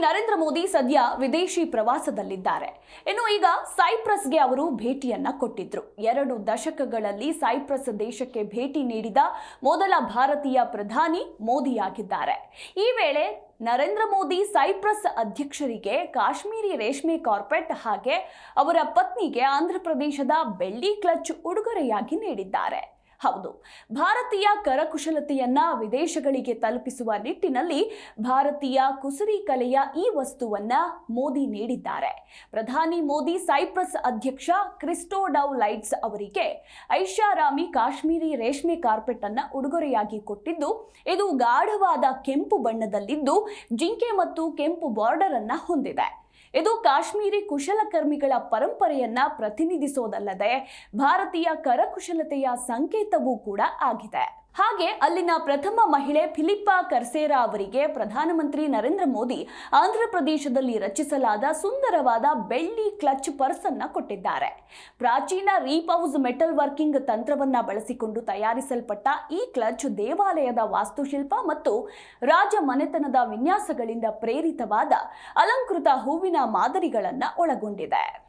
ನರೇಂದ್ರ ಮೋದಿ ಸದ್ಯ ವಿದೇಶಿ ಪ್ರವಾಸದಲ್ಲಿದ್ದಾರೆ. ಇನ್ನು ಈಗ ಸೈಪ್ರಸ್ಗೆ ಅವರು ಭೇಟಿಯನ್ನ ಕೊಟ್ಟಿದ್ರು. 2 ದಶಕಗಳಲ್ಲಿ ಸೈಪ್ರಸ್ ದೇಶಕ್ಕೆ ಭೇಟಿ ನೀಡಿದ ಮೊದಲ ಭಾರತೀಯ ಪ್ರಧಾನಿ ಮೋದಿಯಾಗಿದ್ದಾರೆ. ಈ ವೇಳೆ ನರೇಂದ್ರ ಮೋದಿ ಸೈಪ್ರಸ್ ಅಧ್ಯಕ್ಷರಿಗೆ ಕಾಶ್ಮೀರಿ ರೇಷ್ಮೆ ಕಾರ್ಪೆಟ್ ಹಾಗೆ ಅವರ ಪತ್ನಿಗೆ ಆಂಧ್ರಪ್ರದೇಶದ ಬೆಳ್ಳಿ ಕ್ಲಚ್ ಉಡುಗೊರೆಯಾಗಿ ನೀಡಿದ್ದಾರೆ. ಹೌದು, ಭಾರತೀಯ ಕರಕುಶಲತೆಯನ್ನ ವಿದೇಶಗಳಿಗೆ ತಲುಪಿಸುವ ನಿಟ್ಟಿನಲ್ಲಿ ಭಾರತೀಯ ಕುಸುರಿ ಕಲೆಯ ಈ ವಸ್ತುವನ್ನ ಮೋದಿ ನೀಡಿದ್ದಾರೆ. ಪ್ರಧಾನಿ ಮೋದಿ ಸೈಪ್ರಸ್ ಅಧ್ಯಕ್ಷ ಕ್ರಿಸ್ಟೋಡೌ ಲೈಟ್ಸ್ ಅವರಿಗೆ ಐಷಾರಾಮಿ ಕಾಶ್ಮೀರಿ ರೇಷ್ಮೆ ಕಾರ್ಪೆಟ್ ಅನ್ನ ಉಡುಗೊರೆಯಾಗಿ ಕೊಟ್ಟಿದ್ದು, ಇದು ಗಾಢವಾದ ಕೆಂಪು ಬಣ್ಣದಲ್ಲಿದ್ದು ಜಿಂಕೆ ಮತ್ತು ಕೆಂಪು ಬಾರ್ಡರ್ ಅನ್ನ ಹೊಂದಿದೆ. ಇದು ಕಾಶ್ಮೀರಿ ಕುಶಲಕರ್ಮಿಗಳ ಪರಂಪರೆಯನ್ನ ಪ್ರತಿನಿಧಿಸೋದಲ್ಲದೆ ಭಾರತೀಯ ಕರಕುಶಲತೆಯ ಸಂಕೇತವೂ ಕೂಡ ಆಗಿದೆ. ಹಾಗೆ ಅಲ್ಲಿನ ಪ್ರಥಮ ಮಹಿಳೆ ಫಿಲಿಪ್ಪಾ ಕರ್ಸೇರಾ ಅವರಿಗೆ ಪ್ರಧಾನಮಂತ್ರಿ ನರೇಂದ್ರ ಮೋದಿ ಆಂಧ್ರಪ್ರದೇಶದಲ್ಲಿ ರಚಿಸಲಾದ ಸುಂದರವಾದ ಬೆಳ್ಳಿ ಕ್ಲಚ್ ಪರ್ಸ್ ಅನ್ನ ಕೊಟ್ಟಿದ್ದಾರೆ. ಪ್ರಾಚೀನ ರೀಪೌಸ್ ಮೆಟಲ್ ವರ್ಕಿಂಗ್ ತಂತ್ರವನ್ನ ಬಳಸಿಕೊಂಡು ತಯಾರಿಸಲ್ಪಟ್ಟ ಈ ಕ್ಲಚ್ ದೇವಾಲಯದ ವಾಸ್ತುಶಿಲ್ಪ ಮತ್ತು ರಾಜ ಮನೆತನದ ವಿನ್ಯಾಸಗಳಿಂದ ಪ್ರೇರಿತವಾದ ಅಲಂಕೃತ ಹೂವಿನ ಮಾದರಿಗಳನ್ನ ಒಳಗೊಂಡಿದೆ.